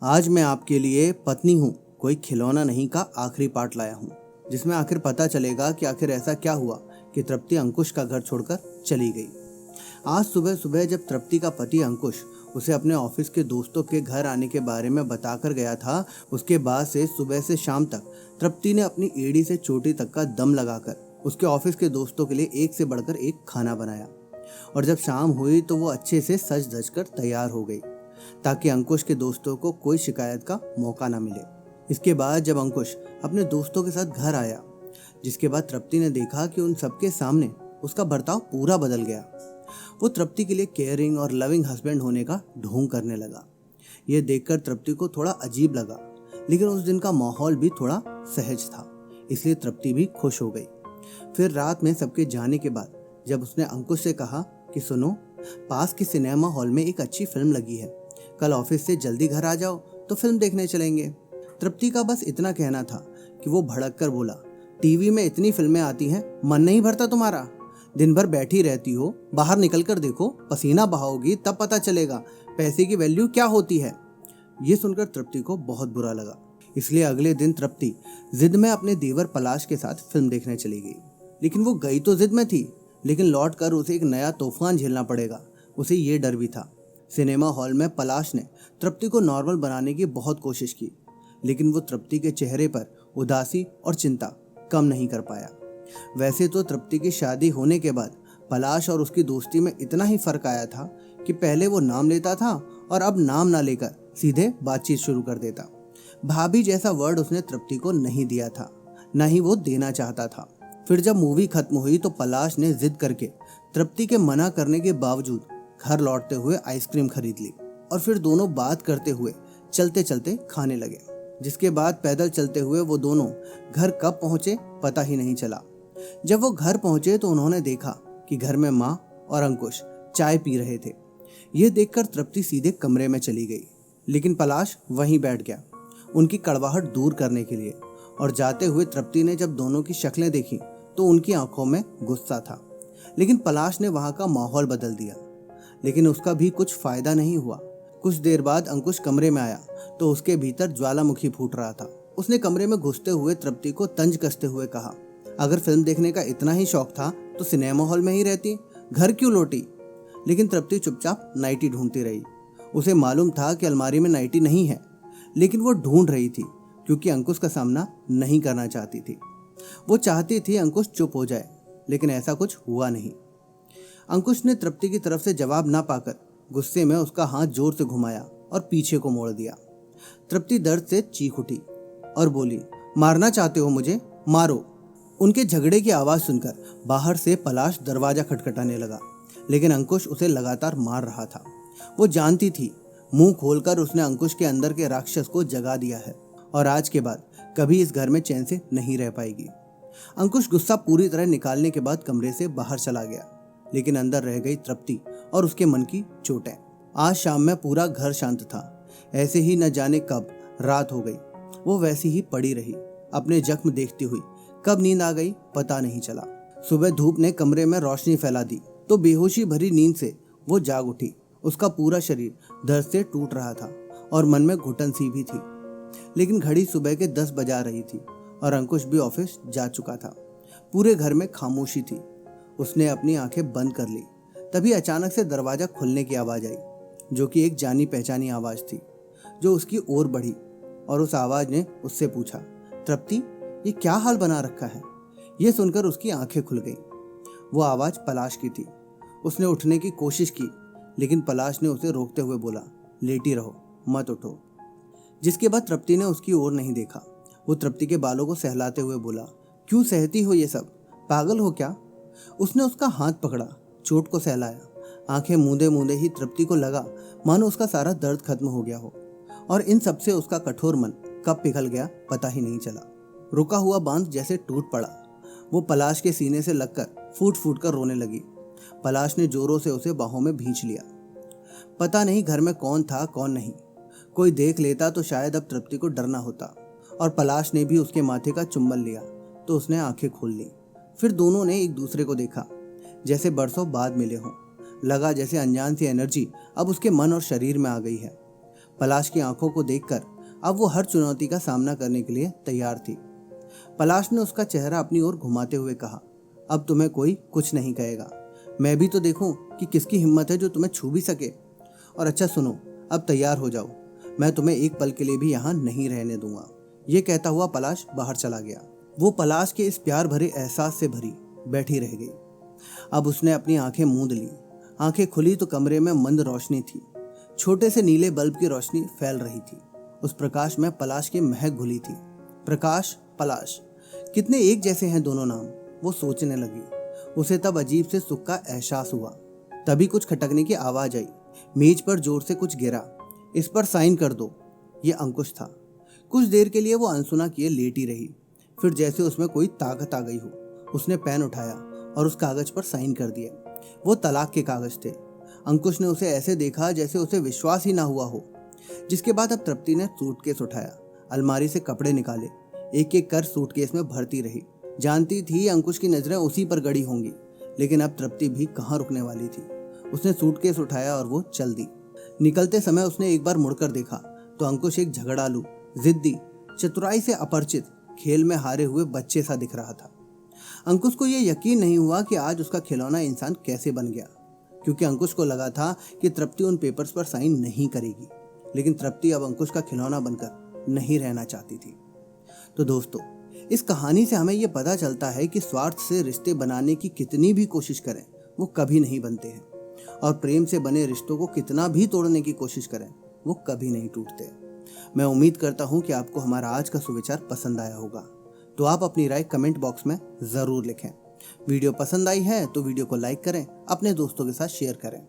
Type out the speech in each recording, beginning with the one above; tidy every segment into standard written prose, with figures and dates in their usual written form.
आज मैं आपके लिए पत्नी हूँ कोई खिलौना नहीं का आखिरी पार्ट लाया हूँ, जिसमें आखिर पता चलेगा कि आखिर ऐसा क्या हुआ कि तृप्ति अंकुश का घर छोड़कर चली गई। आज सुबह सुबह जब तृप्ति का पति अंकुश उसे अपने ऑफिस के दोस्तों के घर आने के बारे में बताकर गया था, उसके बाद से सुबह से शाम तक तृप्ति ने अपनी एड़ी से चोटी तक का दम लगाकर उसके ऑफिस के दोस्तों के लिए एक से बढ़कर एक खाना बनाया। और जब शाम हुई तो वो अच्छे से सज धज कर तैयार हो गई ताकि अंकुश के दोस्तों को कोई शिकायत का मौका ना मिले। इसके बाद जब अंकुश अपने दोस्तों के साथ घर आया, जिसके बाद तृप्ति ने देखा कि उन सबके सामने उसका बर्ताव पूरा बदल गया। वो तृप्ति के लिए केयरिंग और लविंग हस्बैंड होने का ढोंग करने लगा। यह देखकर तृप्ति को थोड़ा अजीब लगा, लेकिन उस दिन का माहौल भी थोड़ा सहज था, इसलिए तृप्ति भी खुश हो गई। फिर रात में सबके जाने के बाद जब उसने अंकुश से कहा कि सुनो, पास के सिनेमा हॉल में एक अच्छी फिल्म लगी है, कल ऑफिस से जल्दी घर आ जाओ तो फिल्म देखने चलेंगे। तृप्ति का बस इतना कहना था कि वो भड़क कर बोला, टीवी में इतनी फिल्में आती हैं, मन नहीं भरता तुम्हारा? दिन भर बैठी रहती हो, बाहर निकल कर देखो, पसीना बहाओगी तब पता चलेगा पैसे की वैल्यू क्या होती है। ये सुनकर तृप्ति को बहुत बुरा लगा, इसलिए अगले दिन तृप्ति जिद में अपने देवर पलाश के साथ फिल्म देखने चली गई। लेकिन वो गई तो जिद में थी, लेकिन लौट कर उसे एक नया तूफान झेलना पड़ेगा। उसे ये डर भी था। सिनेमा हॉल में पलाश ने तृप्ति को नॉर्मल बनाने की बहुत कोशिश की, लेकिन वो तृप्ति के चेहरे पर उदासी और चिंता कम नहीं कर पाया। वैसे तो तृप्ति की शादी होने के बाद पलाश और उसकी दोस्ती में इतना ही फर्क आया था कि पहले वो नाम लेता था और अब नाम ना लेकर सीधे बातचीत शुरू कर देता। भाभी जैसा वर्ड उसने तृप्ति को नहीं दिया था, न ही वो देना चाहता था। फिर जब मूवी खत्म हुई तो पलाश ने जिद करके तृप्ति के मना करने के बावजूद घर लौटते हुए आइसक्रीम खरीद ली और फिर दोनों बात करते हुए चलते चलते खाने लगे। जिसके बाद पैदल चलते हुए वो दोनों घर कब पहुंचे पता ही नहीं चला। जब वो घर पहुंचे तो उन्होंने देखा कि घर में माँ और अंकुश चाय पी रहे थे। ये देखकर तृप्ति सीधे कमरे में चली गई, लेकिन पलाश वहीं बैठ गया उनकी कड़वाहट दूर करने के लिए। और जाते हुए तृप्ति ने जब दोनों की शक्लें देखी तो उनकी आंखों में गुस्सा था, लेकिन पलाश ने वहां का माहौल बदल दिया। लेकिन उसका भी कुछ फायदा नहीं हुआ। कुछ देर बाद अंकुश कमरे में आया तो उसके भीतर ज्वालामुखी फूट रहा था। उसने कमरे में घुसते हुए तृप्ति को तंज कसते हुए कहा, अगर फिल्म देखने का इतना ही शौक था तो सिनेमा हॉल में ही रहती, घर क्यों लौटी? लेकिन तृप्ति चुपचाप नाइटी ढूंढती रही। उसे मालूम था कि अलमारी में नाइटी नहीं है, लेकिन वो ढूंढ रही थी क्योंकि अंकुश का सामना नहीं करना चाहती थी। वो चाहती थी अंकुश चुप हो जाए, लेकिन ऐसा कुछ हुआ नहीं। अंकुश ने तृप्ति की तरफ से जवाब ना पाकर गुस्से में उसका हाथ जोर से घुमाया और पीछे को मोड़ दिया। तृप्ति दर्द से चीख उठी और बोली, मारना चाहते हो मुझे? मारो। उनके झगड़े की आवाज सुनकर बाहर से पलाश दरवाजा खटखटाने लगा, लेकिन अंकुश उसे लगातार मार रहा था। वो जानती थी मुंह खोलकर उसने अंकुश के अंदर के राक्षस को जगा दिया है और आज के बाद कभी इस घर में चैन से नहीं रह पाएगी। अंकुश गुस्सा पूरी तरह निकालने के बाद कमरे से बाहर चला गया, लेकिन अंदर रह गई तृप्ति और उसके मन की चोटें। आज शाम में पूरा घर शांत था। ऐसे ही न जाने कब रात हो गई। वो वैसी ही पड़ी रही, अपने जख्म देखती हुई। कब नींद आ गई पता नहीं चला। सुबह धूप ने कमरे में रोशनी फैला दी तो बेहोशी भरी नींद से वो जाग उठी। उसका पूरा शरीर दर्द से टूट रहा था और मन में घुटन सी भी थी। लेकिन घड़ी सुबह के 10 बजा रही थी और अंकुश भी ऑफिस जा चुका था। पूरे घर में खामोशी थी। उसने अपनी आंखें बंद कर ली। तभी अचानक से दरवाजा खुलने की आवाज आई, जो कि एक जानी पहचानी आवाज थी, जो उसकी ओर बढ़ी और उस आवाज ने उससे पूछा, तृप्ति, ये क्या हाल बना रखा है? यह सुनकर उसकी आंखें खुल गईं। वो आवाज पलाश की थी। उसने उठने की कोशिश की, लेकिन पलाश ने उसे रोकते हुए बोला, लेटी रहो, मत उठो। जिसके बाद तृप्ति ने उसकी ओर नहीं देखा। वो तृप्ति के बालों को सहलाते हुए बोला, क्यों सहती हो ये सब? पागल हो क्या? उसने उसका हाथ पकड़ा, चोट को सहलाया। आंखें मूंदे मूंदे ही तृप्ति को लगा मानो उसका सारा दर्द खत्म हो गया हो और इन सब से उसका कठोर मन कब पिघल गया पता ही नहीं चला। रुका हुआ बांध जैसे टूट पड़ा। वो पलाश के सीने से लगकर फूट फूट कर रोने लगी। पलाश ने जोरों से उसे बाहों में भींच लिया। पता नहीं घर में कौन था कौन नहीं। कोई देख लेता तो शायद अब तृप्ति को डरना होता। और पलाश ने भी उसके माथे का चुंबन लिया तो उसने आंखें खोल ली। फिर दोनों ने एक दूसरे को देखा, जैसे बरसों बाद मिले हों। लगा जैसे अनजान सी एनर्जी अब उसके मन और शरीर में आ गई है। पलाश की आंखों को देखकर अब वो हर चुनौती का सामना करने के लिए तैयार थी। पलाश ने उसका चेहरा अपनी ओर घुमाते हुए कहा, अब तुम्हें कोई कुछ नहीं कहेगा। मैं भी तो देखूं कि किसकी हिम्मत है जो तुम्हें छू भी सके। और अच्छा सुनो, अब तैयार हो जाओ, मैं तुम्हें एक पल के लिए भी यहाँ नहीं रहने दूंगा। ये कहता हुआ पलाश बाहर चला गया। वो पलाश के इस प्यार भरे एहसास से भरी बैठी रह गई। अब उसने अपनी आंखें मूंद ली। आंखें खुली तो कमरे में मंद रोशनी थी। छोटे से नीले बल्ब की रोशनी फैल रही थी। उस प्रकाश में पलाश की महक घुली थी। प्रकाश, पलाश, कितने एक जैसे हैं दोनों नाम, वो सोचने लगी। उसे तब अजीब से सुख का एहसास हुआ। तभी कुछ खटकने की आवाज आई। मेज पर जोर से कुछ गिरा। इस पर साइन कर दो। ये अंकुश था। कुछ देर के लिए वो अनसुना किए लेटी रही। फिर जैसे उसमें कोई ताकत आ गई हो, उसने पेन उठाया और उस कागज पर साइन कर दिए। वो तलाक के कागज थे। अंकुश ने उसे ऐसे देखा जैसे उसे विश्वास ही ना हुआ हो। जिसके बाद अब तृप्ति ने सूटकेस उठाया, अलमारी से कपड़े निकाले, एक एक कर सूटकेस में भरती रही। जानती थी अंकुश की नजरें उसी पर गड़ी होंगी, लेकिन अब तृप्ति भी कहाँ रुकने वाली थी। उसने सूटकेस उठाया और वो चल दी। निकलते समय उसने एक बार मुड़कर देखा तो अंकुश एक झगड़ालू, जिद्दी, चतुराई से अपरिचित, खेल में हारे हुए बच्चे सा दिख रहा था। अंकुश को यह यकीन नहीं हुआ कि आज उसका खिलौना इंसान कैसे बन गया, क्योंकि अंकुश को लगा था कि तृप्ति उन पेपर्स पर साइन नहीं करेगी। लेकिन तृप्ति अब अंकुश का खिलौना बनकर नहीं रहना चाहती थी। तो दोस्तों, इस कहानी से हमें यह पता चलता है कि स्वार्थ से रिश्ते बनाने की कितनी भी कोशिश करें, वो कभी नहीं बनते हैं। और प्रेम से बने रिश्तों को कितना भी तोड़ने की कोशिश करें, वो कभी नहीं टूटते। मैं उम्मीद करता हूं कि आपको हमारा आज का सुविचार पसंद आया होगा। तो आप अपनी राय कमेंट बॉक्स में ज़रूर लिखें। वीडियो पसंद आई है तो वीडियो को लाइक करें, अपने दोस्तों के साथ शेयर करें।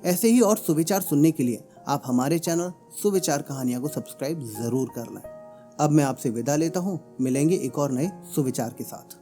ऐसे ही और सुविचार सुनने के लिए आप हमारे चैनल सुविचार कहानियाँ को सब्सक्राइब ज़रूर कर लें। अब मैं आपसे विदा लेता हूँ। मिलेंगे एक और नए सुविचार के साथ।